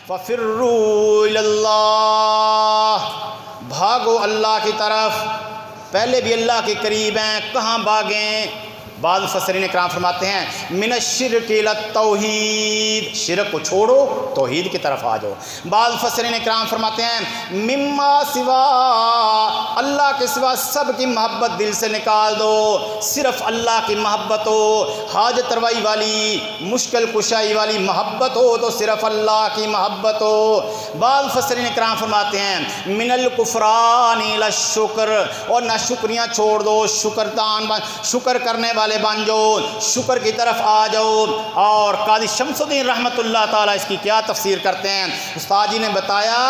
ففروا الی اللہ، بھاگو اللہ کی طرف، پہلے بھی اللہ کے قریب ہیں، کہاں بھاگیں؟ بعض مفسرین کرام فرماتے ہیں من الشرک الی التوحید، شرک کو چھوڑو توحید کی طرف آ جاؤ۔ بعض مفسرین کرام فرماتے ہیں مما سوا، اللہ کے سوا سب کی محبت دل سے نکال دو، صرف اللہ کی محبت ہو، حاجت روائی والی، مشکل کشائی والی محبت ہو تو صرف اللہ کی محبت ہو۔ بعض مفسرین کرام فرماتے ہیں من الکفران الی الشکر، اور نہ شکریاں چھوڑ دو، شکر کرنے والے بن جاؤ، شکر کی طرف آ جاؤ۔ اور قاضی شمس الدین رحمۃ اللہ تعالیٰ اس کی کیا تفسیر کرتے ہیں؟ استاد جی نے بتایا،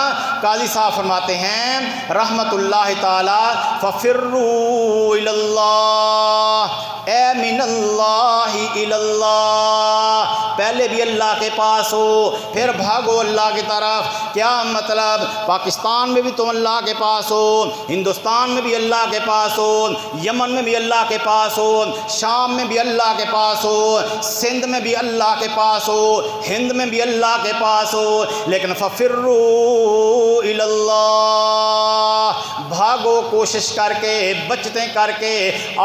قاضی صاحب فرماتے ہیں رحمۃ اللہ تعالیٰ ففروا الی اللہ، اے من اللہ الی اللہ، پہلے بھی اللہ کے پاس ہو پھر بھاگو اللہ کی طرف۔ کیا مطلب؟ پاکستان میں بھی تم اللہ کے پاس ہو، ہندوستان میں بھی اللہ کے پاس ہو، یمن میں بھی اللہ کے پاس ہو، شام میں بھی اللہ کے پاس ہو، سندھ میں بھی اللہ کے پاس ہو، ہند میں بھی اللہ کے پاس ہو، لیکن ففروا الی اللہ، بھاگو کوشش کر کے، بچتیں کر کے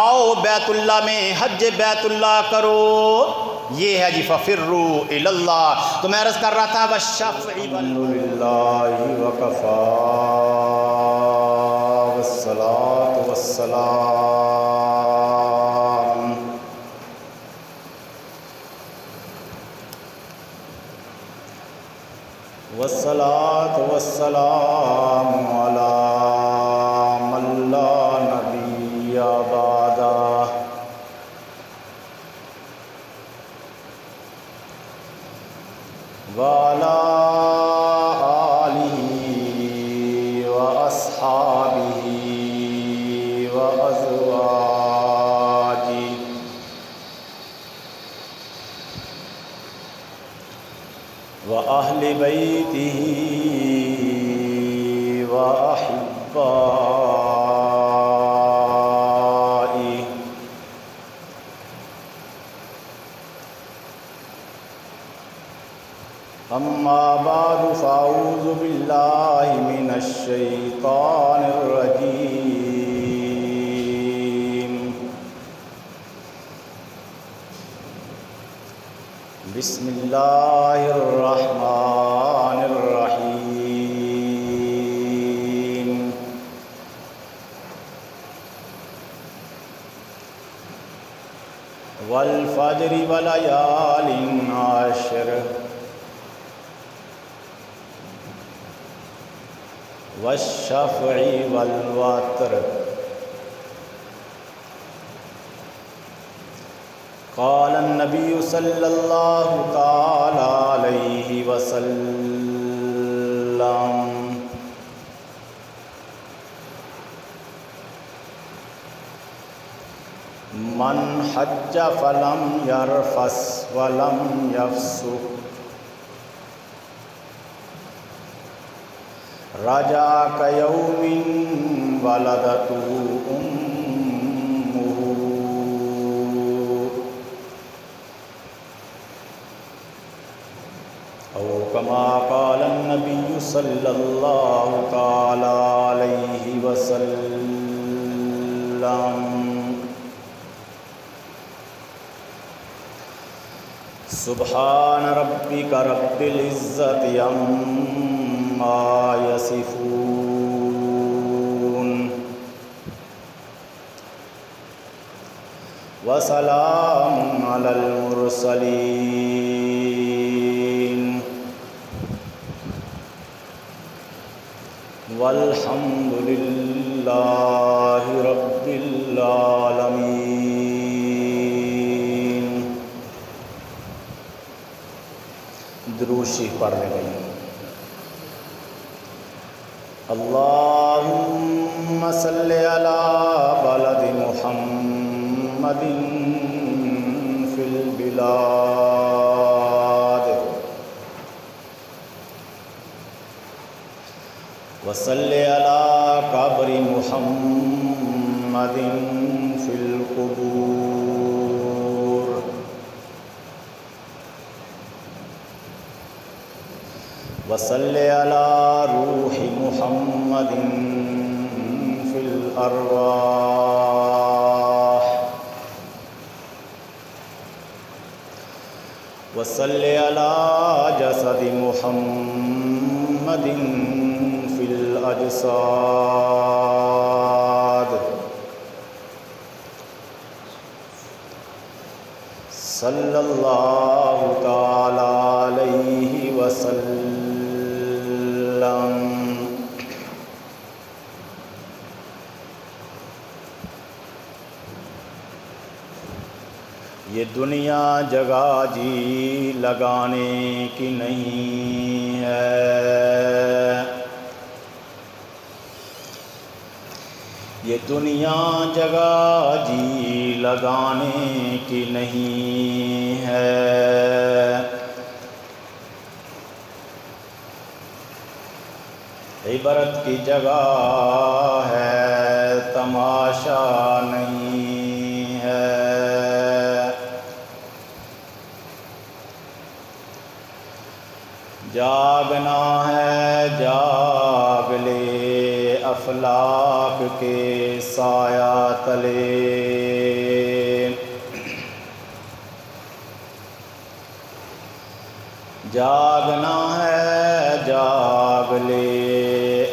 آؤ بیت اللہ میں، حج بیت اللہ کرو۔ یہ ہے جی ففروا الی اللہ۔ تو میں عرض کر رہا تھا والشفع الحمدللہ وکفی والصلاة والسلام علی من لا نبی بعدہ، وعلی آلہ وأصحابہ وأزواجہ وأہل بیتہ وأحبائہ۔ اما بعد فاعوذ باللہ من الشیطان الرجیم، بسم اللہ الرحمن الرحیم۔ والفجر وليال عشر، والشفع والوتر، قال النبی صلی اللہ تعالی علیہ وسلم، من حج فلم یرفث ولم یفسق رجع کیوم ولدتہ امہ، او کما قال النبی صلی اللہ تعالی علیہ وسلم، سبحان ربک رب العزت عما یصفون، وسلام علی المرسلین، والحمد للہ رب العالمین۔ درود شریف پڑھنے لگے۔ اللہم صلی علی بلد محمد فی البلاد، وصلی علی قبر محمد فی القبور، وصلی علی روح محمد فی الارواح وصلی علی جسد محمد فی الاجساد صلی اللہ تعالی علیہ وسلم۔ یہ دنیا جگہ جی لگانے کی نہیں ہے، یہ دنیا جگہ جی لگانے کی نہیں ہے، عبرت کی جگہ ہے تماشا نہیں ہے، جاگنا ہے جاگ لے افلاک کے سایہ تلے، جاگنا ہے جاگ لے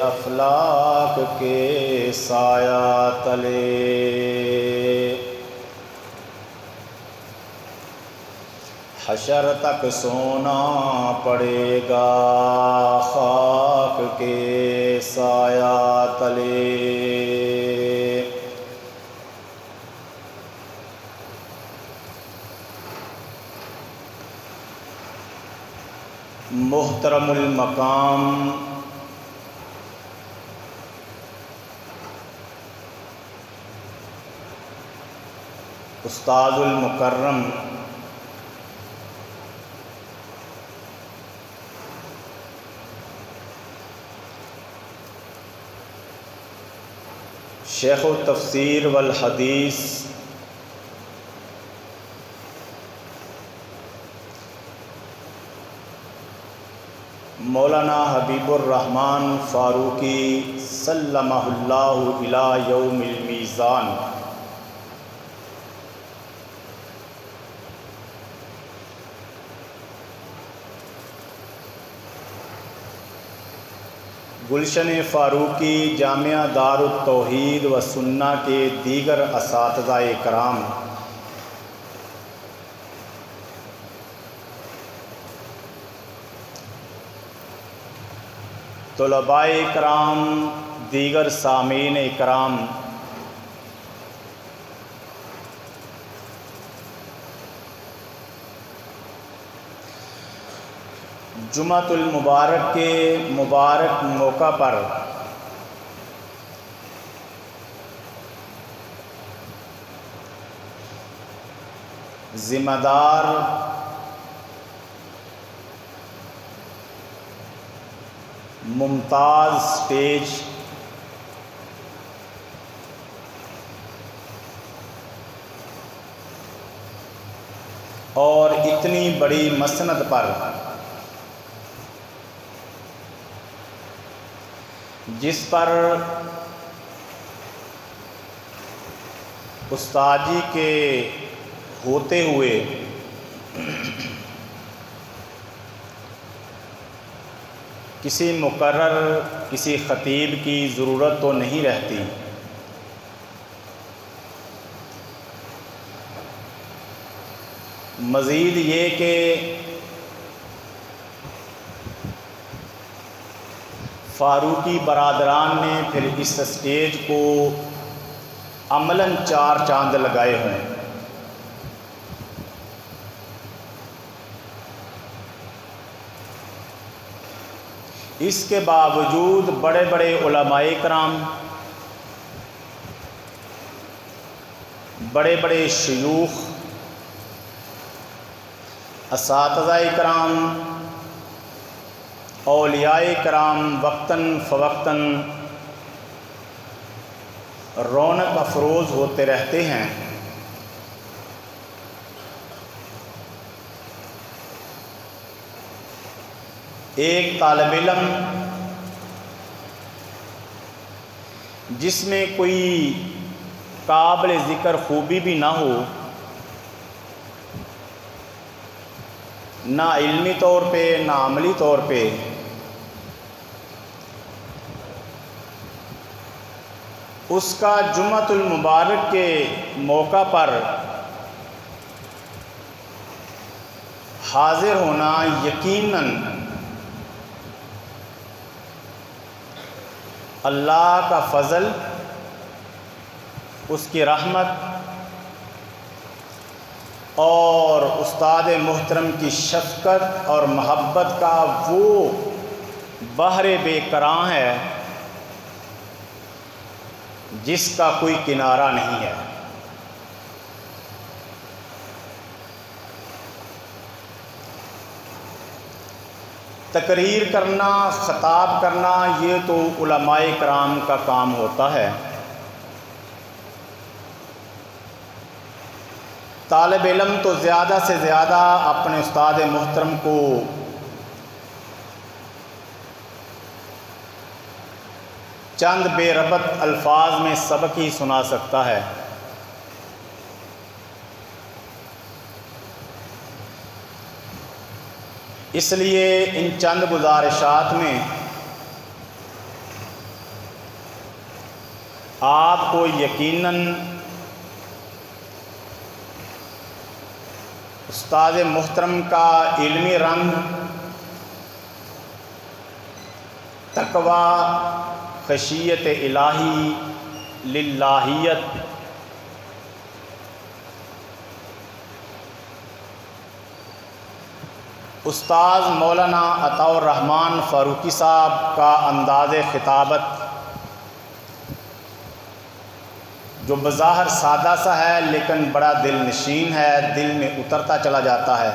افلاک کے سایہ تلے، حشر تک سونا پڑے گا خاک کے سایہ تلے، محترم المقام استاد المکرم شیخ التفسیر والحدیث مولانا حبیب الرحمن فاروقی سلمہ اللہ الی یوم المیزان گلشن فاروقی جامعہ دار التوحید و سنہ کے دیگر اساتذہ کرام، طلباء کرام، دیگر سامعین کرام، جمعۃ المبارک کے مبارک موقع پر ذمہ دار ممتاز سٹیج اور اتنی بڑی مسند پر جس پر استاذی کے ہوتے ہوئے کسی مقرر کسی خطیب کی ضرورت تو نہیں رہتی، مزید یہ کہ فاروقی برادران نے پھر اس اسٹیج کو عملاً 4 چاند لگائے ہیں۔ اس کے باوجود بڑے بڑے علماء کرام، بڑے بڑے شیوخ، اساتذہ کرام، اولیاء کرام وقتاً فوقتاً رونق افروز ہوتے رہتے ہیں۔ ایک طالب علم جس میں کوئی قابل ذکر خوبی بھی نہ ہو، نہ علمی طور پہ نہ عملی طور پہ، اس کا جمعۃ المبارک کے موقع پر حاضر ہونا یقیناً اللہ کا فضل، اس کی رحمت اور استاد محترم کی شفقت اور محبت کا وہ بحر بے کراں ہے جس کا کوئی کنارہ نہیں ہے۔ تقریر کرنا، خطاب کرنا، یہ تو علماء کرام کا کام ہوتا ہے۔ طالب علم تو زیادہ سے زیادہ اپنے استاد محترم کو چند بے ربط الفاظ میں سبق ہی سنا سکتا ہے۔ اس لیے ان چند گزارشات میں آپ کو یقیناً استاد محترم کا علمی رنگ، تقویٰ، خشیت الہی، للہیت، استاد مولانا عطاء الرحمن فاروقی صاحب کا انداز خطابت جو بظاہر سادہ سا ہے لیکن بڑا دل نشین ہے، دل میں اترتا چلا جاتا ہے۔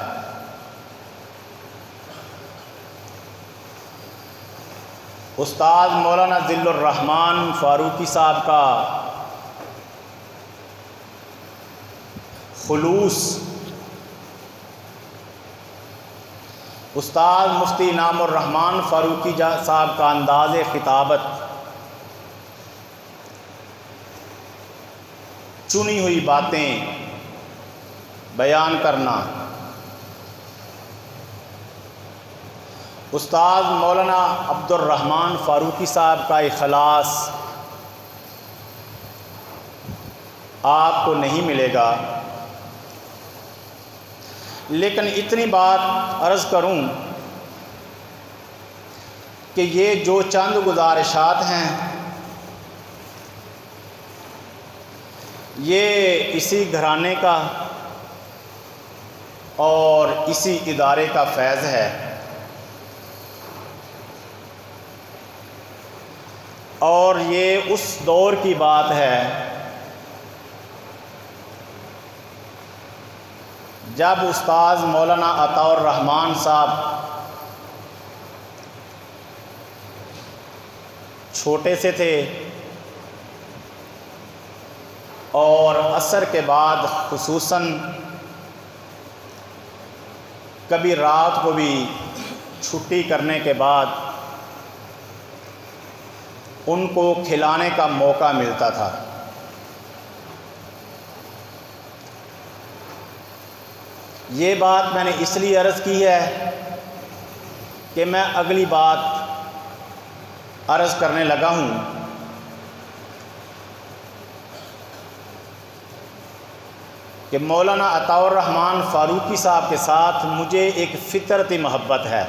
استاد مولانا ذل الرحمن فاروقی صاحب کا خلوص، استاد مفتی انعام الرحمن فاروقی صاحب کا انداز خطابت، چنی ہوئی باتیں بیان کرنا، استاد مولانا عبد الرحمن فاروقی صاحب کا اخلاص آپ کو نہیں ملے گا۔ لیکن اتنی بات عرض کروں کہ یہ جو چند گزارشات ہیں یہ اسی گھرانے کا اور اسی ادارے کا فیض ہے، اور یہ اس دور کی بات ہے جب استاد مولانا عطاء الرحمن صاحب چھوٹے سے تھے اور عصر کے بعد خصوصاً کبھی رات کو بھی چھٹی کرنے کے بعد ان کو کھلانے کا موقع ملتا تھا۔ یہ بات میں نے اس لیے عرض کی ہے کہ میں اگلی بات عرض کرنے لگا ہوں کہ مولانا عطاء الرحمن فاروقی صاحب کے ساتھ مجھے ایک فطرتی محبت ہے۔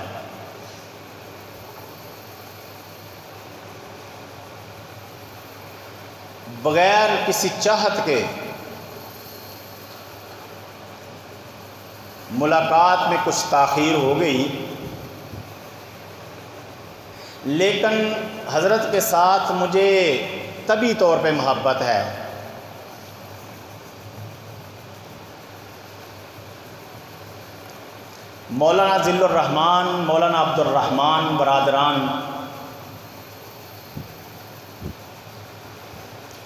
بغیر کسی چاہت کے ملاقات میں کچھ تاخیر ہو گئی، لیکن حضرت کے ساتھ مجھے طبی طور پہ محبت ہے۔ مولانا ذل الرحمن، مولانا عبد الرحمن برادران،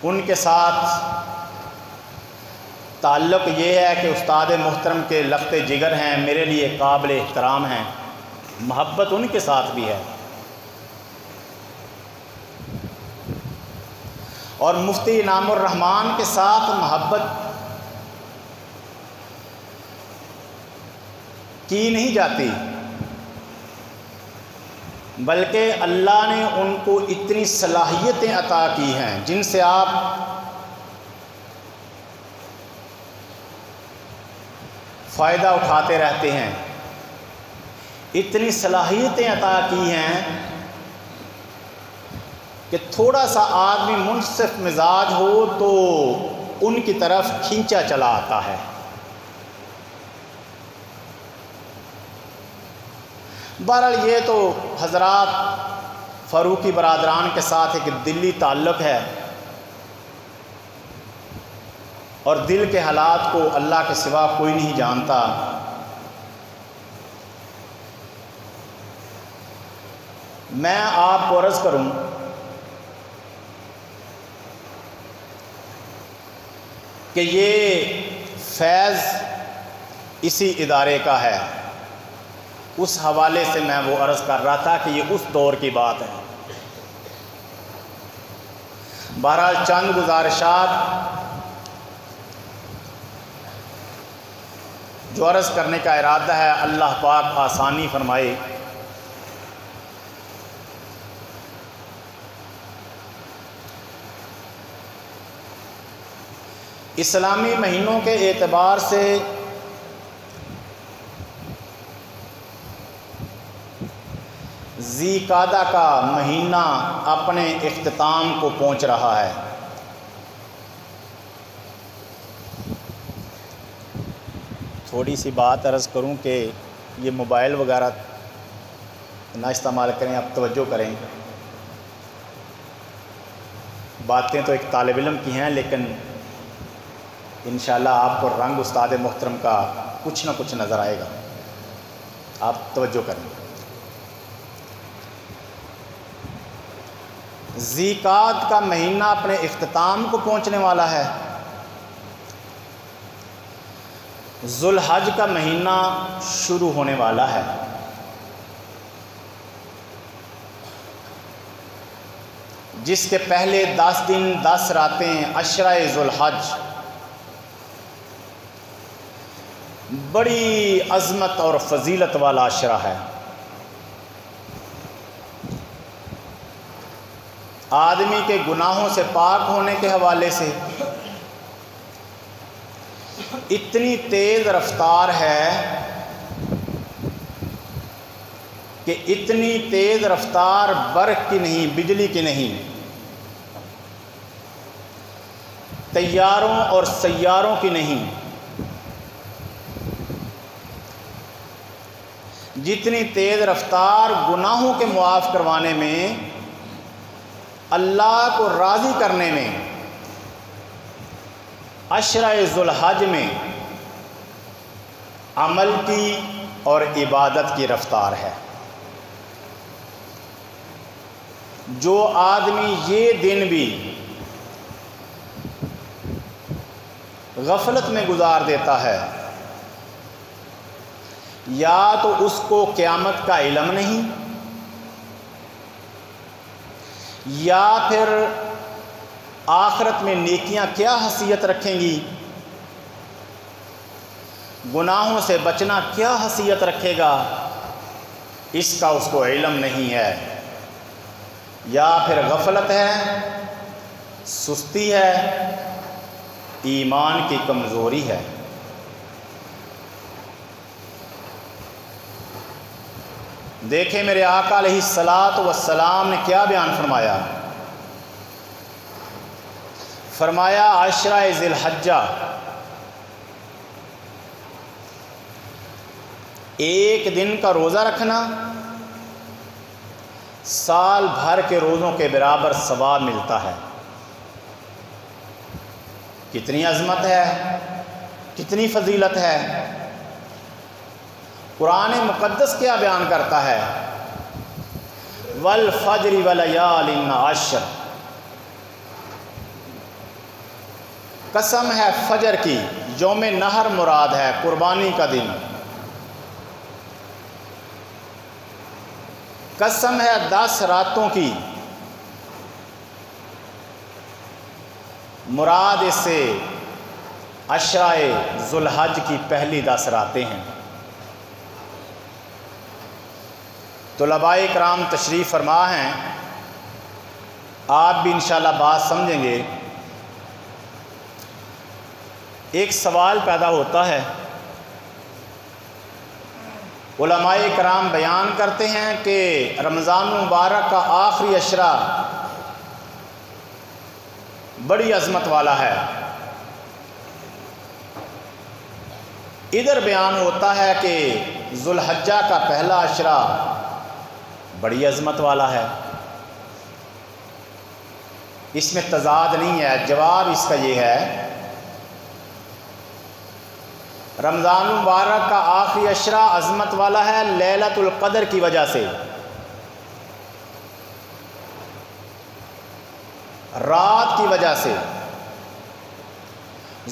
ان کے ساتھ تعلق یہ ہے کہ استاد محترم کے لخت جگر ہیں، میرے لیے قابل احترام ہیں۔ محبت ان کے ساتھ بھی ہے. اور مفتی انعام الرحمان کے ساتھ محبت کی نہیں جاتی، بلکہ اللہ نے ان کو اتنی صلاحیتیں عطا کی ہیں جن سے آپ فائدہ اٹھاتے رہتے ہیں. اتنی صلاحیتیں عطا کی ہیں کہ تھوڑا سا آدمی منصف مزاج ہو تو ان کی طرف کھینچا چلا آتا ہے. بہرحال یہ تو حضرات فاروقی برادران کے ساتھ ایک دلی تعلق ہے، اور دل کے حالات کو اللہ کے سوا کوئی نہیں جانتا. میں آپ کو عرض کروں کہ یہ فیض اسی ادارے کا ہے. اس حوالے سے میں وہ عرض کر رہا تھا کہ یہ اس دور کی بات ہے. بہرحال چند گزارشات جو عرض کرنے کا ارادہ ہے، اللہ پاک آسانی فرمائے. اسلامی مہینوں کے اعتبار سے ذی قعدہ کا مہینہ اپنے اختتام کو پہنچ رہا ہے. تھوڑی سی بات عرض کروں کہ یہ موبائل وغیرہ نہ استعمال کریں، آپ توجہ کریں. باتیں تو ایک طالب علم کی ہیں، لیکن انشاءاللہ آپ کو رنگ استاد محترم کا کچھ نہ کچھ نظر آئے گا. آپ توجہ کریں. ذی قعدہ کا مہینہ اپنے اختتام کو پہنچنے والا ہے. ذو الحج کا مہینہ شروع ہونے والا ہے. جس کے پہلے 10 دن 10 راتیں عشرہ ذو الحج بڑی عظمت اور فضیلت والا عشرہ ہے. آدمی کے گناہوں سے پاک ہونے کے حوالے سے اتنی تیز رفتار ہے کہ اتنی تیز رفتار برق کی نہیں، بجلی کی نہیں، طیاروں اور سیاروں کی نہیں. جتنی تیز رفتار گناہوں کے معاف کروانے میں، اللہ کو راضی کرنے میں، عشرہ ذو الحج میں عمل کی اور عبادت کی رفتار ہے. جو آدمی یہ دن بھی غفلت میں گزار دیتا ہے، یا تو اس کو قیامت کا علم نہیں، یا پھر آخرت میں نیکیاں کیا حیثیت رکھیں گی، گناہوں سے بچنا کیا حیثیت رکھے گا، اس کا اس کو علم نہیں ہے. یا پھر غفلت ہے، سستی ہے، ایمان کی کمزوری ہے. دیکھیں میرے آقا علیہ الصلاۃ والسلام نے کیا بیان فرمایا. فرمایا عشرہ ذی الحجہ ایک دن کا روزہ رکھنا سال بھر کے روزوں کے برابر ثواب ملتا ہے. کتنی عظمت ہے، کتنی فضیلت ہے. قرآن مقدس کیا بیان کرتا ہے، والفجر ولیال عشر، قسم ہے فجر کی، یوم نحر مراد ہے، قربانی کا دن. قسم ہے 10 راتوں کی، مراد اس سے عشرۂ ذوالحج کی پہلی 10 راتیں ہیں۔ طلباء کرام تشریف فرما ہیں، آپ بھی انشاءاللہ بات سمجھیں گے۔ ایک سوال پیدا ہوتا ہے، علماء کرام بیان کرتے ہیں کہ رمضان مبارک کا آخری عشرہ بڑی عظمت والا ہے۔ ادھر بیان ہوتا ہے کہ ذوالحجہ کا پہلا عشرہ بڑی عظمت والا ہے۔ اس میں تضاد نہیں ہے۔ جواب اس کا یہ ہے، رمضان مبارک کا آخری عشرہ عظمت والا ہے لیلۃ القدر کی وجہ سے، رات کی وجہ سے۔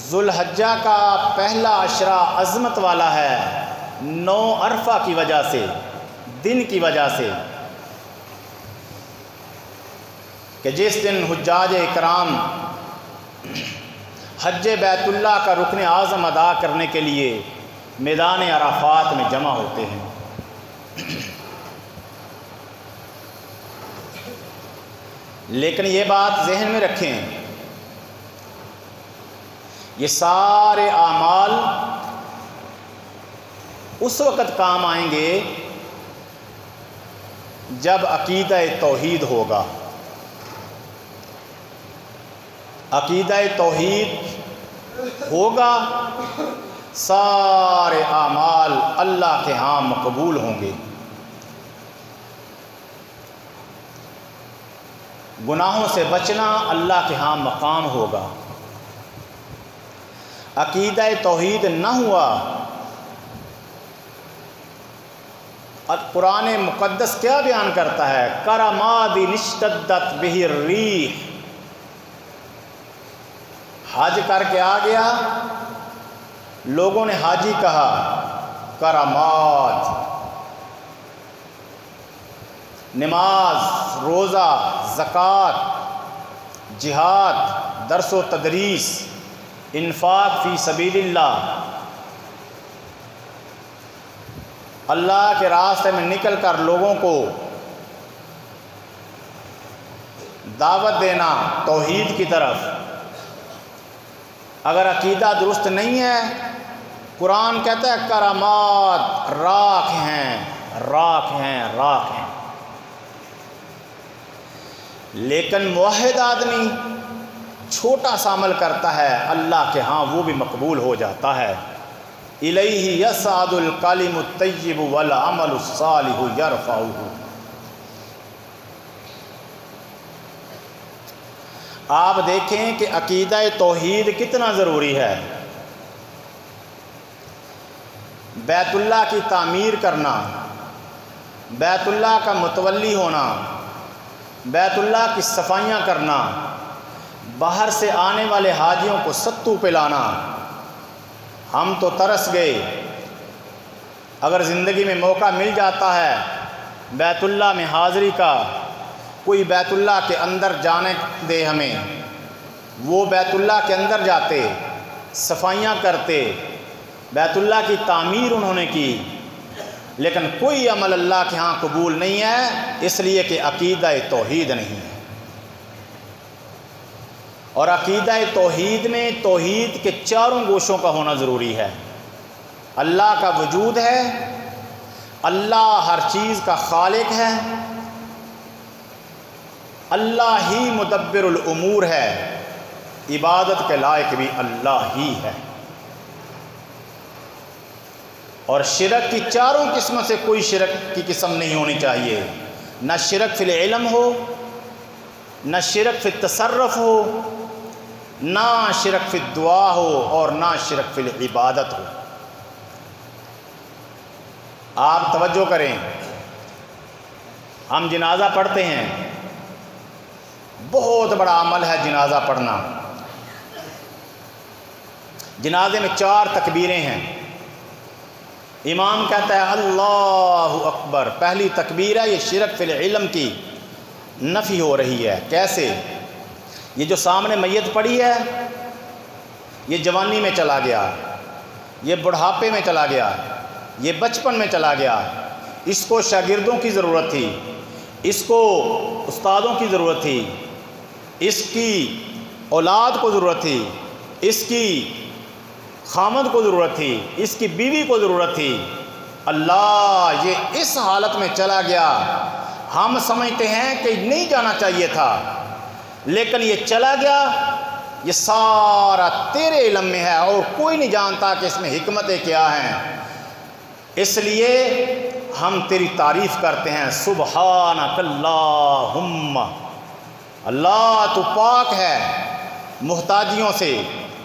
ذوالحجہ کا پہلا عشرہ عظمت والا ہے 9 عرفہ کی وجہ سے، دن کی وجہ سے، کہ جس دن حجاج اکرام حج بیت اللہ کا رکن اعظم ادا کرنے کے لیے میدان عرفات میں جمع ہوتے ہیں۔ لیکن یہ بات ذہن میں رکھیں، یہ سارے اعمال اس وقت کام آئیں گے جب عقیدہ توحید ہوگا۔ عقیدہ توحید ہوگا، سارے اعمال اللہ کے ہاں مقبول ہوں گے۔ گناہوں سے بچنا اللہ کے ہاں مقام ہوگا۔ عقیدہ توحید نہ ہوا، قرآن مقدس کیا بیان کرتا ہے؟ کرمادی اشتدت بہ الریح، حج کر کے آ گیا، لوگوں نے حاجی کہا، کرامات، نماز، روزہ، زکوٰۃ، جہاد، درس و تدریس، انفاق فی سبیل اللہ، اللہ کے راستے میں نکل کر لوگوں کو دعوت دینا توحید کی طرف۔ اگر عقیدہ درست نہیں ہے، قرآن کہتا ہے کرامات راکھ ہیں، راکھ ہیں، راکھ ہیں۔ لیکن موحد آدمی چھوٹا سا عمل کرتا ہے، اللہ کے ہاں وہ بھی مقبول ہو جاتا ہے۔ الیہ یصعد الکلم الطیب والعمل الصالح یرفعہ۔ آپ دیکھیں کہ عقیدہ توحید کتنا ضروری ہے۔ بیت اللہ کی تعمیر کرنا، بیت اللہ کا متولی ہونا، بیت اللہ کی صفائیاں کرنا، باہر سے آنے والے حاجیوں کو ستو پلانا۔ ہم تو ترس گئے، اگر زندگی میں موقع مل جاتا ہے بیت اللہ میں حاضری کا، کوئی بیت اللہ کے اندر جانے دے ہمیں، وہ بیت اللہ کے اندر جاتے، صفائیاں کرتے، بیت اللہ کی تعمیر انہوں نے کی، لیکن کوئی عمل اللہ کے ہاں قبول نہیں ہے، اس لیے کہ عقیدہ توحید نہیں ہے۔ اور عقیدہ توحید میں توحید کے چاروں گوشوں کا ہونا ضروری ہے۔ اللہ کا وجود ہے، اللہ ہر چیز کا خالق ہے، اللہ ہی مدبر الامور ہے، عبادت کے لائق بھی اللہ ہی ہے۔ اور شرک کی چاروں قسموں سے کوئی شرک کی قسم نہیں ہونی چاہیے، نہ شرک فی العلم ہو، نہ شرک فی التصرف ہو، نہ شرک فی الدعا ہو، اور نہ شرک فی العبادت ہو۔ آپ توجہ کریں، ہم جنازہ پڑھتے ہیں، بہت بڑا عمل ہے جنازہ پڑھنا۔ جنازے میں 4 تکبیریں ہیں، امام کہتا ہے اللہ اکبر، پہلی تکبیر ہے، یہ شرک فی العلم کی نفی ہو رہی ہے۔ کیسے؟ یہ جو سامنے میت پڑی ہے، یہ جوانی میں چلا گیا، یہ بڑھاپے میں چلا گیا، یہ بچپن میں چلا گیا، اس کو شاگردوں کی ضرورت تھی، اس کو استادوں کی ضرورت تھی، اس کی اولاد کو ضرورت تھی، اس کی خامد کو ضرورت تھی، اس کی بیوی کو ضرورت تھی۔ اللہ یہ اس حالت میں چلا گیا، ہم سمجھتے ہیں کہ نہیں جانا چاہیے تھا، لیکن یہ چلا گیا، یہ سارا تیرے علم میں ہے اور کوئی نہیں جانتا کہ اس میں حکمتیں کیا ہیں۔ اس لیے ہم تیری تعریف کرتے ہیں، سبحانک اللہم، اللہ تو پاک ہے محتاجیوں سے،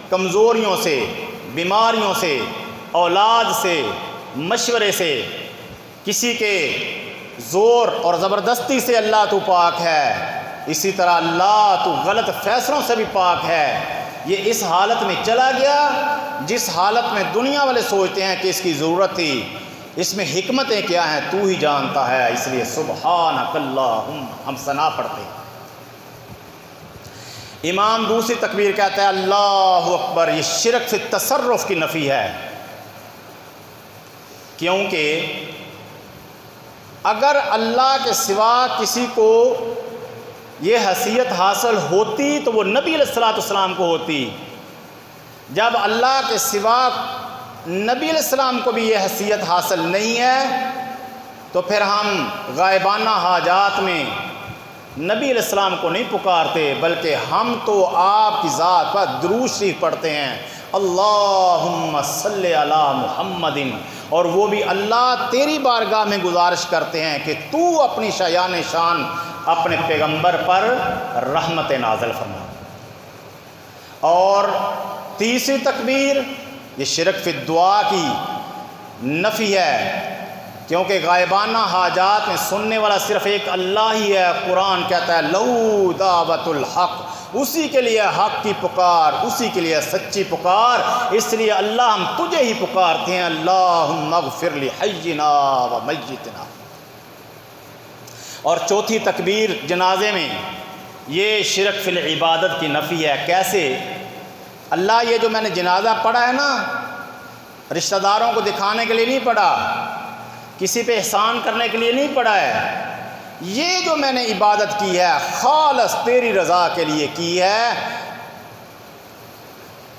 کمزوریوں سے، بیماریوں سے، اولاد سے، مشورے سے، کسی کے زور اور زبردستی سے اللہ تو پاک ہے۔ اسی طرح اللہ تو غلط فیصلوں سے بھی پاک ہے۔ یہ اس حالت میں چلا گیا جس حالت میں دنیا والے سوچتے ہیں کہ اس کی ضرورت تھی، اس میں حکمتیں کیا ہیں تو ہی جانتا ہے۔ اس لیے سبحانک اللہم ہم ثنا پڑھتے ہیں۔ امام دوسری تکبیر کہتا ہے اللہ اکبر، یہ شرک فی تصرف کی نفی ہے، کیونکہ اگر اللہ کے سوا کسی کو یہ حیثیت حاصل ہوتی تو وہ نبی علیہ السلام کو ہوتی۔ جب اللہ کے سوا نبی علیہ السلام کو بھی یہ حیثیت حاصل نہیں ہے تو پھر ہم غائبانہ حاجات میں نبی علیہ السلام کو نہیں پکارتے، بلکہ ہم تو آپ کی ذات پر درود شریف پڑھتے ہیں، اللہم صلی علی محمد، اور وہ بھی اللہ تیری بارگاہ میں گزارش کرتے ہیں کہ تو اپنی شایان شان اپنے پیغمبر پر رحمت نازل فرما۔ اور تیسری تکبیر یہ شرک فی الدعا کی نفی ہے، کیونکہ غائبانہ حاجات میں سننے والا صرف ایک اللہ ہی ہے۔ قرآن کہتا ہے لو دعوت الحق، اسی کے لیے حق کی پکار، اسی کے لیے سچی پکار، اس لیے اللہ ہم تجھے ہی پکارتے ہیں، اللہم اغفر لحینا و میتنا۔ اور چوتھی تکبیر جنازے میں یہ شرک فی العبادت کی نفی ہے۔ کیسے؟ اللہ یہ جو میں نے جنازہ پڑھا ہے نا، رشتہ داروں کو دکھانے کے لیے نہیں پڑھا، کسی پہ احسان کرنے کے لیے نہیں پڑھا ہے، یہ جو میں نے عبادت کی ہے خالص تیری رضا کے لیے کی ہے،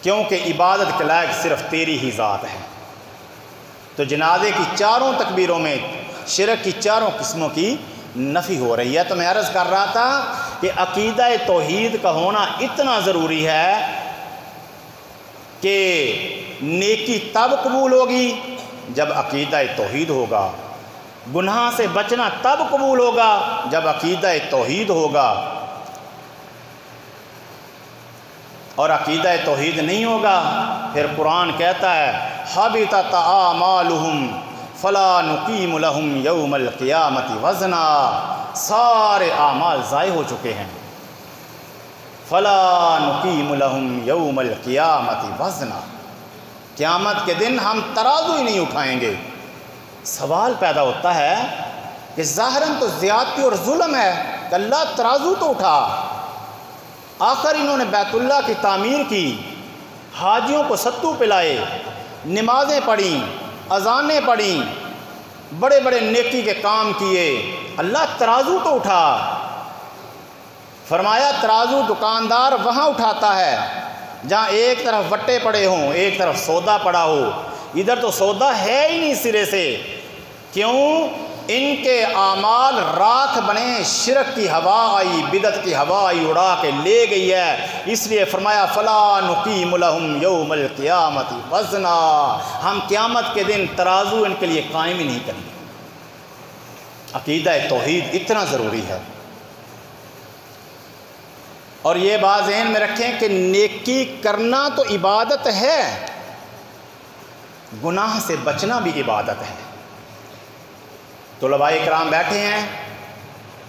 کیونکہ عبادت کے لائق صرف تیری ہی ذات ہے۔ تو جنازے کی چاروں تکبیروں میں شرک کی چاروں قسموں کی نفی ہو رہی ہے۔ تو میں عرض کر رہا تھا کہ عقیدہ توحید کا ہونا اتنا ضروری ہے کہ نیکی تب قبول ہوگی جب عقیدہ توحید ہوگا، گناہ سے بچنا تب قبول ہوگا جب عقیدہ توحید ہوگا، اور عقیدہ توحید نہیں ہوگا پھر قرآن کہتا ہے حبطت اعمالہم فلا نقیم لہم یوم القیامت وزنا، سارے اعمال ضائع ہو چکے ہیں، فلا نقیم لہم یوم القیامت وزنا، قیامت کے دن ہم ترازو ہی نہیں اٹھائیں گے۔ سوال پیدا ہوتا ہے کہ ظاہراً تو زیادتی اور ظلم ہے کہ اللہ ترازو تو اٹھا، آخر انہوں نے بیت اللہ کی تعمیر کی، حاجیوں کو ستو پلائے، نمازیں پڑھیں، اذانیں پڑھیں، بڑے بڑے نیکی کے کام کیے، اللہ ترازو تو اٹھا۔ فرمایا ترازو دکاندار وہاں اٹھاتا ہے جہاں ایک طرف وٹے پڑے ہوں، ایک طرف سودا پڑا ہو، ادھر تو سودا ہے ہی نہیں سرے سے۔ کیوں؟ ان کے اعمال راکھ بنے، شرک کی ہوا آئی، بدعت کی ہوا آئی، اڑا کے لے گئی ہے، اس لیے فرمایا فلا نقیم لہم یوم القیامت وزنا، ہم قیامت کے دن ترازو ان کے لیے قائم ہی نہیں کریں گے۔ عقیدہ توحید اتنا ضروری ہے۔ اور یہ بات ذہن میں رکھیں کہ نیکی کرنا تو عبادت ہے، گناہ سے بچنا بھی عبادت ہے۔ طلباء کرام بیٹھے ہیں،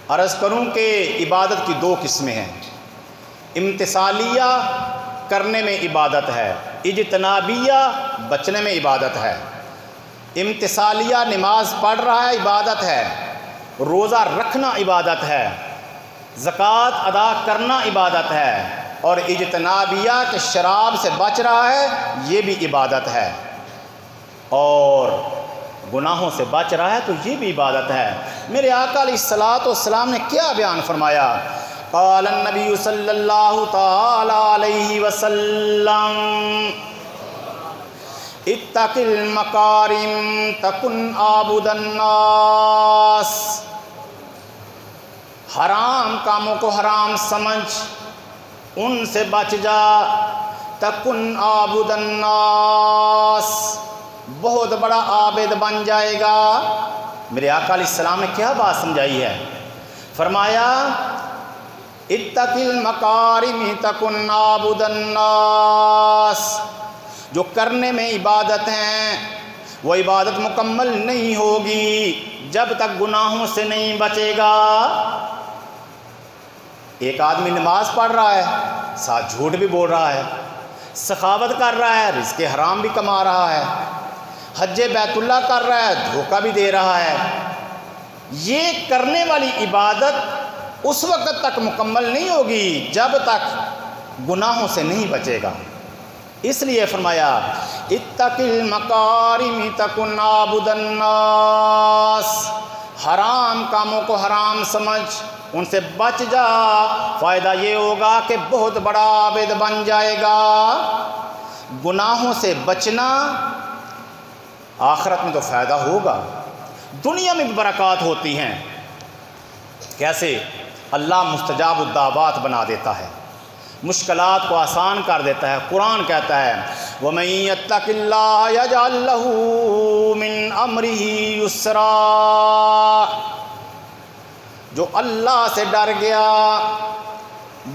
عرض کروں کہ عبادت کی دو قسمیں ہیں، امتثالیہ کرنے میں عبادت ہے، اجتنابیہ بچنے میں عبادت ہے۔ امتثالیہ نماز پڑھ رہا ہے عبادت ہے، روزہ رکھنا عبادت ہے، زکوٰۃ ادا کرنا عبادت ہے، اور اجتنابیہ کہ شراب سے بچ رہا ہے یہ بھی عبادت ہے، اور گناہوں سے بچ رہا ہے تو یہ بھی عبادت ہے۔ میرے آقا علیہ الصلوۃ والسلام نے کیا بیان فرمایا؟ قال النبی صلی اللہ تعالی علیہ وسلم اتق المکارم تکن عابد الناس، حرام کاموں کو حرام سمجھ ان سے بچ جا، تکن عابد الناس، بہت بڑا عابد بن جائے گا۔ میرے آقا علیہ السلام نے کیا بات سمجھائی ہے؟ فرمایا اتق المکارم تکن عابد الناس، جو کرنے میں عبادت ہیں وہ عبادت مکمل نہیں ہوگی جب تک گناہوں سے نہیں بچے گا۔ ایک آدمی نماز پڑھ رہا ہے، ساتھ جھوٹ بھی بول رہا ہے، سخاوت کر رہا ہے، رزق حرام بھی کما رہا ہے، حج بیت اللہ کر رہا ہے، دھوکہ بھی دے رہا ہے، یہ کرنے والی عبادت اس وقت تک مکمل نہیں ہوگی جب تک گناہوں سے نہیں بچے گا۔ اس لیے فرمایا اتق المکارم تکن عابد الناس، حرام کاموں کو حرام سمجھ ان سے بچ جا، فائدہ یہ ہوگا کہ بہت بڑا عابد بن جائے گا۔ گناہوں سے بچنا آخرت میں تو فائدہ ہوگا، دنیا میں بھی برکات ہوتی ہیں۔ کیسے؟ اللہ مستجاب الدعوات بنا دیتا ہے، مشکلات کو آسان کر دیتا ہے۔ قرآن کہتا ہے وَمَن يَتَّقِ اللَّهَ يَجْعَل لَّهُ مِنْ أَمْرِهِ يُسْرًا، جو اللہ سے ڈر گیا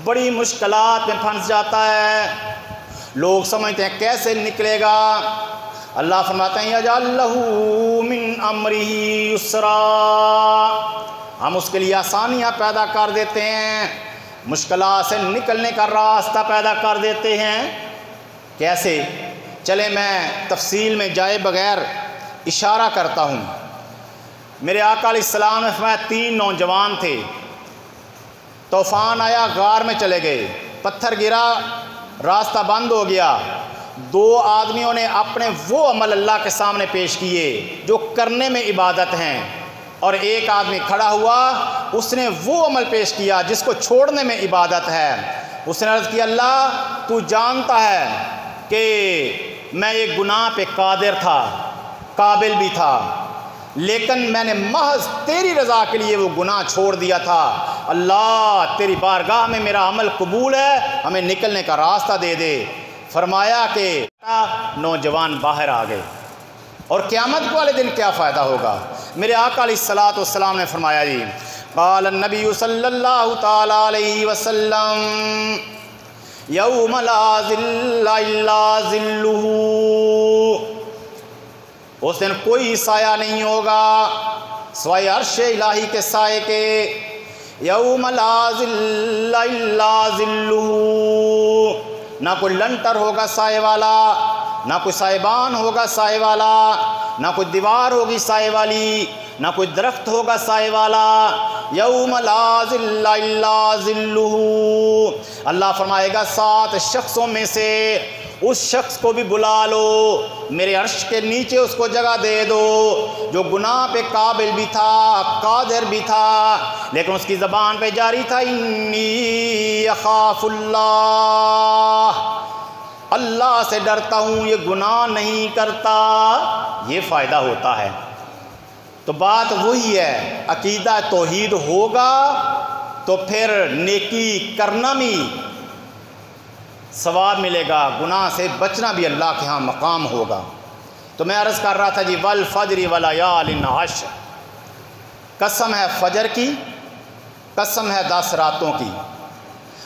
بڑی مشکلات میں پھنس جاتا ہے، لوگ سمجھتے ہیں کیسے نکلے گا، اللہ فرماتے ہیں یجعل لَّهُ مِنْ أَمْرِهِ يُسْرًا، ہم اس کے لیے آسانیاں پیدا کر دیتے ہیں، مشکلات سے نکلنے کا راستہ پیدا کر دیتے ہیں۔ کیسے؟ چلے میں تفصیل میں جائے بغیر اشارہ کرتا ہوں۔ میرے آقا علیہ السلام نے فرمایا 3 نوجوان تھے، طوفان آیا، غار میں چلے گئے، پتھر گرا، راستہ بند ہو گیا، 2 آدمیوں نے اپنے وہ عمل اللہ کے سامنے پیش کیے جو کرنے میں عبادت ہیں، اور ایک آدمی کھڑا ہوا، اس نے وہ عمل پیش کیا جس کو چھوڑنے میں عبادت ہے۔ اس نے عرض کیا اللہ تو جانتا ہے کہ میں ایک گناہ پہ قادر تھا، قابل بھی تھا، لیکن میں نے محض تیری رضا کے لیے وہ گناہ چھوڑ دیا تھا، اللہ تیری بارگاہ میں میرا عمل قبول ہے، ہمیں نکلنے کا راستہ دے دے۔ فرمایا کہ نوجوان باہر آ گئے، اور قیامت والے دن کیا فائدہ ہوگا؟ میرے آقا علیہ الصلوۃ والسلام نے فرمایا جی قال النبی صلی اللہ تعالی علیہ وسلم یوم لا ظل الا ظلہ، اس دن کوئی سایہ نہیں ہوگا سوائے عرش الہی کے سائے کے، یوم لا ظل الا ظلہ، نہ کوئی لنٹر ہوگا سائے والا، نہ کوئی سائبان ہوگا سائے والا، نہ کوئی دیوار ہوگی سائے والی، نہ کوئی درخت ہوگا سائے والا، یوم لا ظل الا ظلہ۔ اللہ فرمائے گا 7 شخصوں میں سے اس شخص کو بھی بلا لو، میرے عرش کے نیچے اس کو جگہ دے دو، جو گناہ پہ قابل بھی تھا، قادر بھی تھا، لیکن اس کی زبان پہ جاری تھا انی اخاف اللہ، اللہ سے ڈرتا ہوں، یہ گناہ نہیں کرتا، یہ فائدہ ہوتا ہے۔ تو بات وہی ہے، عقیدہ توحید ہوگا تو پھر نیکی کرنا بھی ثواب ملے گا، گناہ سے بچنا بھی اللہ کے ہاں مقام ہوگا۔ تو میں عرض کر رہا تھا جی والفجر ولیال عشر، قسم ہے فجر کی، قسم ہے 10 راتوں کی،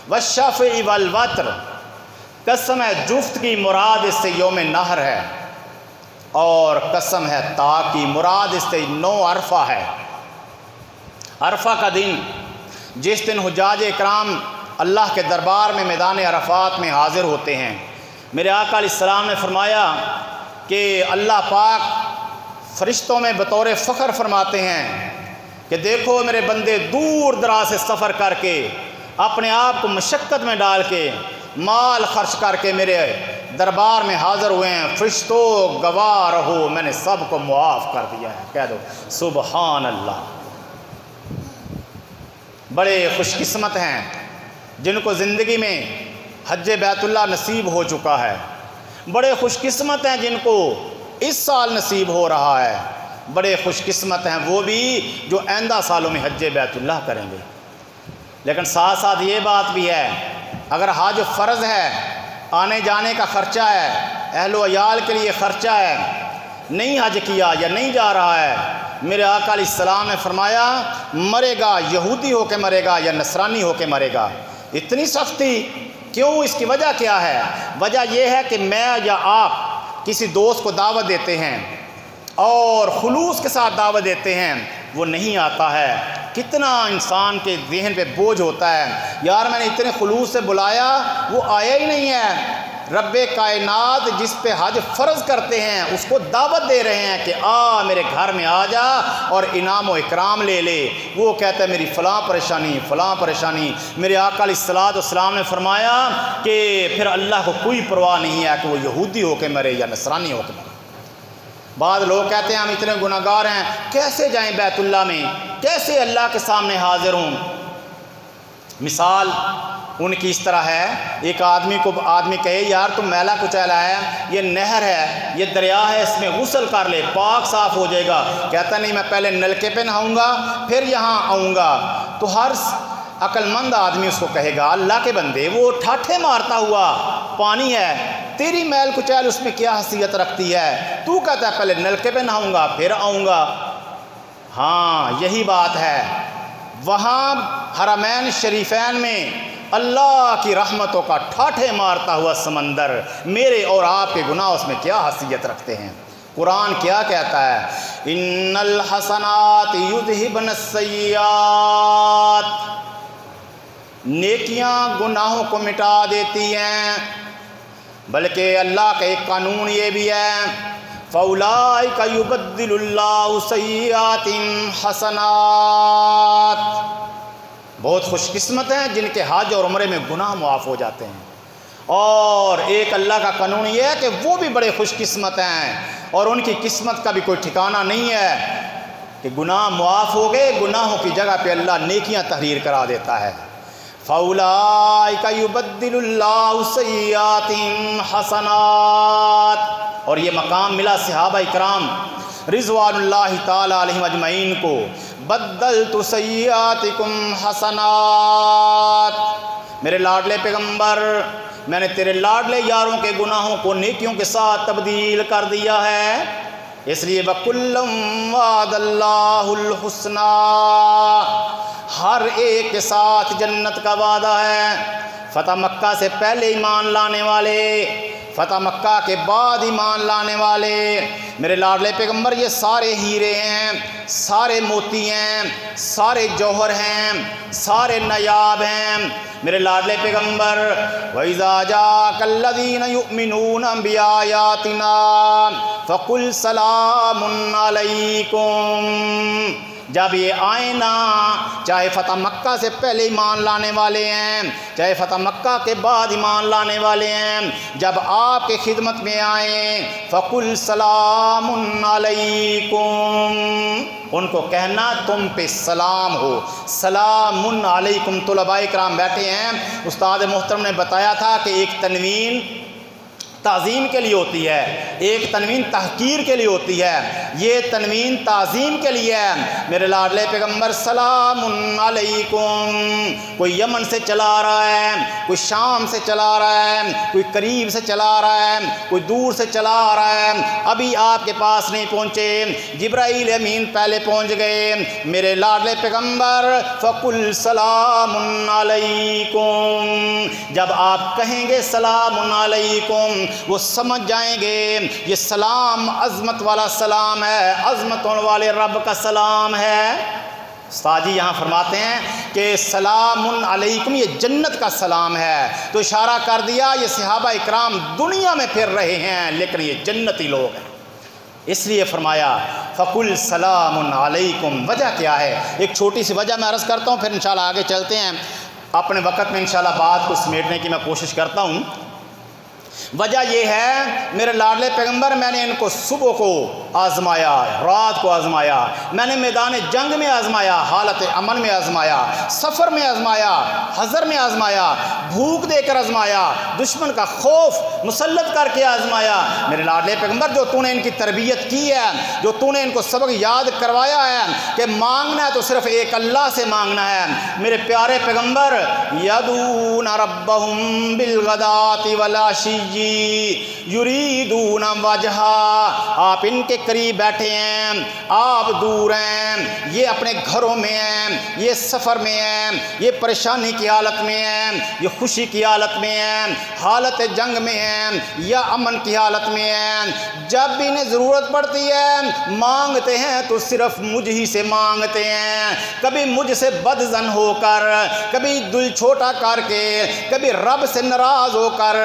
والشفع والوتر، قسم ہے جفت کی، مراد اس سے یوم نحر ہے، اور قسم ہے تا کی، مراد اس سے 9 عرفہ ہے۔ عرفہ کا دن، جس دن حجاج اکرام اللہ کے دربار میں میدان عرفات میں حاضر ہوتے ہیں، میرے آقا علیہ السلام نے فرمایا کہ اللہ پاک فرشتوں میں بطور فخر فرماتے ہیں کہ دیکھو میرے بندے دور دراز سے سفر کر کے اپنے آپ کو مشقت میں ڈال کے مال خرچ کر کے میرے دربار میں حاضر ہوئے ہیں، فرشتوں گواہ رہو میں نے سب کو معاف کر دیا ہے۔ کہہ دو سبحان اللہ۔ بڑے خوش قسمت ہیں جن کو زندگی میں حج بیت اللہ نصیب ہو چکا ہے، بڑے خوش قسمت ہیں جن کو اس سال نصیب ہو رہا ہے، بڑے خوش قسمت ہیں وہ بھی جو آئندہ سالوں میں حج بیت اللہ کریں گے۔ لیکن ساتھ ساتھ یہ بات بھی ہے، اگر حج فرض ہے، آنے جانے کا خرچہ ہے، اہل و عیال کے لیے خرچہ ہے، نہیں حج کیا یا نہیں جا رہا ہے، میرے آقا علیہ السلام نے فرمایا مرے گا یہودی ہو کے مرے گا یا نصرانی ہو کے مرے گا۔ اتنی سختی کیوں؟ اس کی وجہ کیا ہے؟ وجہ یہ ہے کہ میں یا آپ کسی دوست کو دعوت دیتے ہیں اور خلوص کے ساتھ دعوت دیتے ہیں، وہ نہیں آتا ہے، کتنا انسان کے ذہن پہ بوجھ ہوتا ہے، یار میں نے اتنے خلوص سے بلایا وہ آیا ہی نہیں ہے۔ رب کائنات جس پہ حج فرض کرتے ہیں اس کو دعوت دے رہے ہیں کہ آ میرے گھر میں آ جا اور انعام و اکرام لے لے، وہ کہتا ہے میری فلاں پریشانی فلاں پریشانی۔ میرے آقا علیہ السلام نے فرمایا کہ پھر اللہ کو کوئی پرواہ نہیں ہے کہ وہ یہودی ہو کے مرے یا نصرانی ہو کے مرے۔ بعض لوگ کہتے ہیں ہم اتنے گناہگار ہیں، کیسے جائیں بیت اللہ میں، کیسے اللہ کے سامنے حاضر ہوں؟ مثال ان کی اس طرح ہے، ایک آدمی کہے یار تم میلا کچیلا ہے، یہ نہر ہے، یہ دریا ہے، اس میں غسل کر لے پاک صاف ہو جائے گا۔ کہتا نہیں میں پہلے نلکے پہ نہاؤں گا پھر یہاں آؤں گا۔ تو ہر عقل مند آدمی اس کو کہے گا اللہ کے بندے وہ ٹھاٹھے مارتا ہوا پانی ہے، تیری میل کچیل اس میں کیا حیثیت رکھتی ہے؟ تو کہتا ہے پہلے نلکے پہ نہاؤں گا پھر آؤں گا۔ ہاں یہی بات ہے، وہاں حرمین شریفین میں اللہ کی رحمتوں کا ٹھاٹھے مارتا ہوا سمندر، میرے اور آپ کے گناہ اس میں کیا حیثیت رکھتے ہیں؟ قرآن کیا کہتا ہے؟ ان الحسنات یذہبن السیئات، نیکیاں گناہوں کو مٹا دیتی ہیں۔ بلکہ اللہ کا ایک قانون یہ بھی ہے فَأُولَٰئِكَ يُبَدِّلُ اللَّهُ سَيِّئَاتِهِمْ حَسَنَاتٍ، بہت خوش قسمت ہیں جن کے حج اور عمرے میں گناہ معاف ہو جاتے ہیں۔ اور ایک اللہ کا قانون یہ ہے کہ وہ بھی بڑے خوش قسمت ہیں اور ان کی قسمت کا بھی کوئی ٹھکانہ نہیں ہے کہ گناہ معاف ہو گئے، گناہوں کی جگہ پہ اللہ نیکیاں تحریر کرا دیتا ہے۔ فَأُولَٰئِكَ يُبَدِّلُ اللَّهُ سَيِّئَاتِهِمْ حَسَنَاتٍ، اور یہ مقام ملا صحابہ اکرام رضوان اللہ تعالی علیہم اجمعین کو، بدلت سیئاتکم حسنات، میرے لاڈلے پیغمبر میں نے تیرے لاڈلے یاروں کے گناہوں کو نیکیوں کے ساتھ تبدیل کر دیا ہے۔ اس لیے وَكُلًّا وَعَدَ اللَّهُ الْحُسْنَىٰ، ہر ایک کے ساتھ جنت کا وعدہ ہے۔ فتح مکہ سے پہلے ایمان لانے والے، فتح مکہ کے بعد ایمان لانے والے، میرے لاڈلے پیغمبر یہ سارے ہیرے ہیں، سارے موتی ہیں، سارے جوہر ہیں، سارے نایاب ہیں۔ میرے لاڈلے پیغمبر وَإِذَا جَاءَكَ الَّذِينَ يُؤْمِنُونَ بِآيَاتِنَا فَقُلْ سَلَامٌ عَلَيْكُمْ، جب یہ آئیں نا، چاہے فتح مکہ سے پہلے ایمان لانے والے ہیں چاہے فتح مکہ کے بعد ایمان لانے والے ہیں، جب آپ کے خدمت میں آئیں فَقُلْ سَلَامٌ عَلَيْكُمْ، ان کو کہنا تم پہ سلام ہو، سلام علیکم۔ طلباء کرام بیٹھے ہیں، استاد محترم نے بتایا تھا کہ ایک تنوین تعظیم کے لیے ہوتی ہے، ایک تنوین تحقیر کے لیے ہوتی ہے، یہ تنوین تعظیم کے لیے ہے۔ میرے لاڈلے پیغمبر سلام علیکم، کوئی یمن سے چلا رہا ہے، کوئی شام سے چلا رہا ہے، کوئی قریب سے چلا رہا ہے، کوئی دور سے چلا آ رہا ہے، ابھی آپ کے پاس نہیں پہنچے، جبرائیل امین پہلے پہنچ گئے، میرے لاڈلے پیغمبر فَقُلْ سَلَامٌ عَلَيْكُمْ، جب آپ کہیں گے سلام علیکم وہ سمجھ جائیں گے یہ سلام عظمت والا سلام ہے، عظمتوں والے رب کا سلام ہے۔ استاد جی یہاں فرماتے ہیں کہ سلام علیکم یہ جنت کا سلام ہے، تو اشارہ کر دیا یہ صحابہ اکرام دنیا میں پھر رہے ہیں لیکن یہ جنتی لوگ ہیں، اس لیے فرمایا فقل سلام علیکم۔ وجہ کیا ہے؟ ایک چھوٹی سی وجہ میں عرض کرتا ہوں، پھر انشاءاللہ آگے چلتے ہیں۔ اپنے وقت میں انشاءاللہ بات کو سمیٹنے کی میں کوشش کرتا ہوں۔ وجہ یہ ہے، میرے لاڈلے پیغمبر، میں نے ان کو صبح کو آزمایا، رات کو آزمایا، میں نے میدان جنگ میں آزمایا، حالت امن میں آزمایا، سفر میں آزمایا، حضر میں آزمایا، بھوک دے کر آزمایا، دشمن کا خوف مسلط کر کے آزمایا۔ میرے لاڈلے پیغمبر، جو تو نے ان کی تربیت کی ہے، جو تو نے ان کو سبق یاد کروایا ہے کہ مانگنا ہے تو صرف ایک اللہ سے مانگنا ہے، میرے پیارے پیغمبر یدعون ربہم بالغداۃ والعشی یریدون وجہا، آپ ان کے قریب بیٹھے ہیں، آپ دور ہیں، یہ اپنے گھروں میں ہیں، یہ سفر میں ہیں، یہ پریشانی کی حالت میں ہیں، یہ خوشی کی حالت میں ہیں، حالت جنگ میں ہیں یا امن کی حالت میں ہیں، جب بھی انہیں ضرورت پڑتی ہے مانگتے ہیں تو صرف مجھ ہی سے مانگتے ہیں، کبھی مجھ سے بدظن ہو کر، کبھی دل چھوٹا کر کے، کبھی رب سے ناراض ہو کر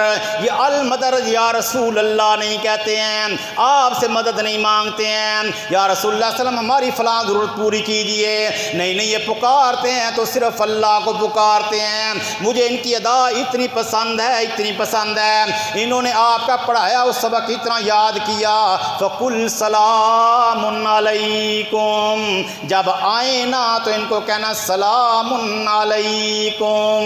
یہ المدد یا رسول اللہ نہیں کہتے ہیں، آپ سے مدد نہیں مانگتے ہیں، یا رسول اللہ صلی اللہ علیہ وسلم ہماری فلاں ضرورت پوری کیجئے، نہیں یہ پکارتے ہیں تو صرف اللہ کو پکارتے ہیں۔ مجھے ان کی ادا اتنی پسند ہے، اتنی پسند ہے، انہوں نے آپ کا پڑھایا اس سبق اتنا یاد کیا، فَقُلْ سَلَامٌ عَلَيْكُمْ، جب آئیں نا تو ان کو کہنا سلام علیکم،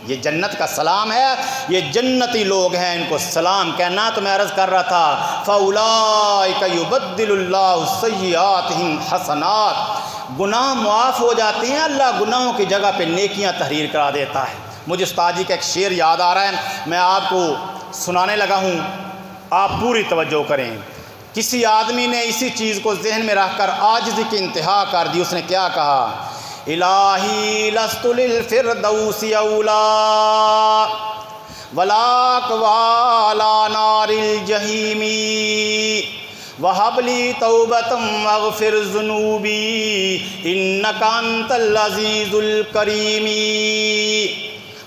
یہ جنت کا سلام ہے، یہ جنتی لوگ ہیں، ان کو سلام کہنا۔ تو میں عرض کر رہا تھا فَأُولَئِكَ يُبَدِّلُ اللَّهُ سَيِّئَاتِهِمْ حَسَنَاتٍ، گناہ معاف ہو جاتے ہیں، اللہ گناہوں کی جگہ پہ نیکیاں تحریر کرا دیتا ہے۔ مجھے استاد جی کا ایک شعر یاد آ رہا ہے، میں آپ کو سنانے لگا ہوں، آپ پوری توجہ کریں۔ کسی آدمی نے اسی چیز کو ذہن میں رکھ کر عاجزی کی انتہا کر دی، اس نے کیا کہا؟ الہی لست للفردوس اولا ولاک والا نار الجحیم وہب لی توبۃ واغفر ذنوبی انک انت العزیز الکریم۔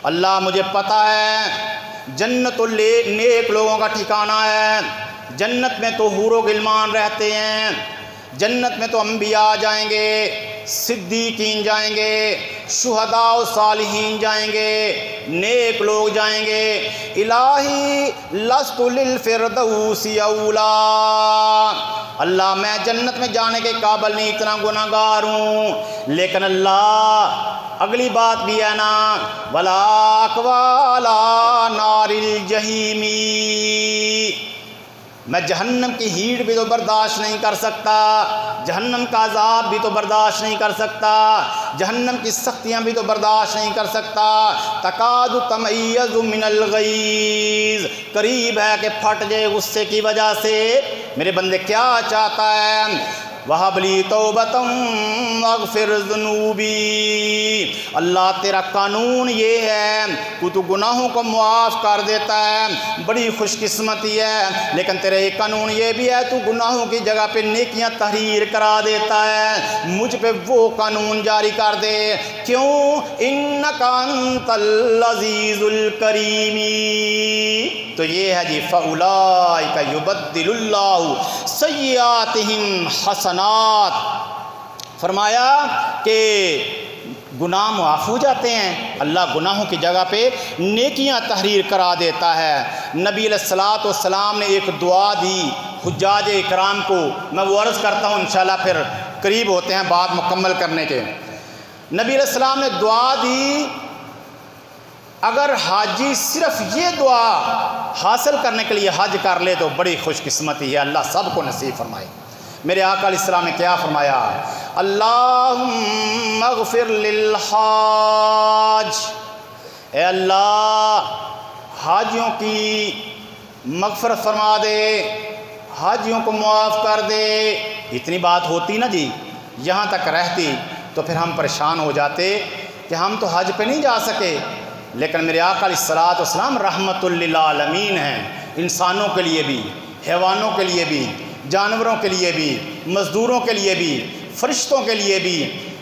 اللہ مجھے پتہ ہے جنت نیک لوگوں کا ٹھکانہ ہے، جنت میں تو حور و غلمان رہتے ہیں، جنت میں تو انبیاء جائیں گے، صدیقین جائیں گے، شہداء و صالحین جائیں گے، نیک لوگ جائیں گے۔ الہی لست للفردوس اولا، اللہ میں جنت میں جانے کے قابل نہیں، اتنا گناہ گار ہوں، لیکن اللہ اگلی بات بھی ہے نا، ولا اقوالا نار الجحیم، میں جہنم کی ہیٹ بھی تو برداشت نہیں کر سکتا، جہنم کا عذاب بھی تو برداشت نہیں کر سکتا، جہنم کی سختیاں بھی تو برداشت نہیں کر سکتا۔ تکاد تمیز من الغیظ، قریب ہے کہ پھٹ جائے غصے کی وجہ سے۔ میرے بندے کیا چاہتا ہے؟ وَهَبْ لِي تَوْبَةً وَاغْفِرْ ذُنُوبِي، اللہ تیرا قانون یہ ہے کہ تو گناہوں کو معاف کر دیتا ہے، بڑی خوش قسمتی ہے، لیکن تیرا ایک قانون یہ بھی ہے تو گناہوں کی جگہ پہ نیکیاں تحریر کرا دیتا ہے، مجھ پہ وہ قانون جاری کر دے۔ کیوں؟ اِنَّكَ أَنْتَ الْعَزِيزُ الْكَرِيمِ، تو یہ ہے جی فَأُولَئِكَ يُبَدِّلُ اللَّهُ سَيِّئَاتِهِمْ حَسَنَاتٍ، فرمایا کہ گناہ معاف ہو جاتے ہیں، اللہ گناہوں کی جگہ پہ نیکیاں تحریر کرا دیتا ہے۔ نبی علیہ الصلوۃ والسلام نے ایک دعا دی حجاج اکرام کو، میں وہ عرض کرتا ہوں انشاءاللہ پھر قریب ہوتے ہیں بات مکمل کرنے کے۔ نبی علیہ السلام نے دعا دی، اگر حاجی صرف یہ دعا حاصل کرنے کے لیے حج کر لے تو بڑی خوش قسمتی ہے، اللہ سب کو نصیب فرمائے۔ میرے آقا علیہ السلام نے کیا فرمایا؟ اللہم اغفر للحاج، اے اللہ حاجیوں کی مغفرت فرما دے، حاجیوں کو معاف کر دے۔ اتنی بات ہوتی نا جی، یہاں تک رہتی تو پھر ہم پریشان ہو جاتے کہ ہم تو حج پہ نہیں جا سکے، لیکن میرے آقا علیہ الصلوۃ والسلام رحمت للعالمین ہیں، انسانوں کے لیے بھی، حیوانوں کے لیے بھی، جانوروں کے لیے بھی، مزدوروں کے لیے بھی، فرشتوں کے لیے بھی،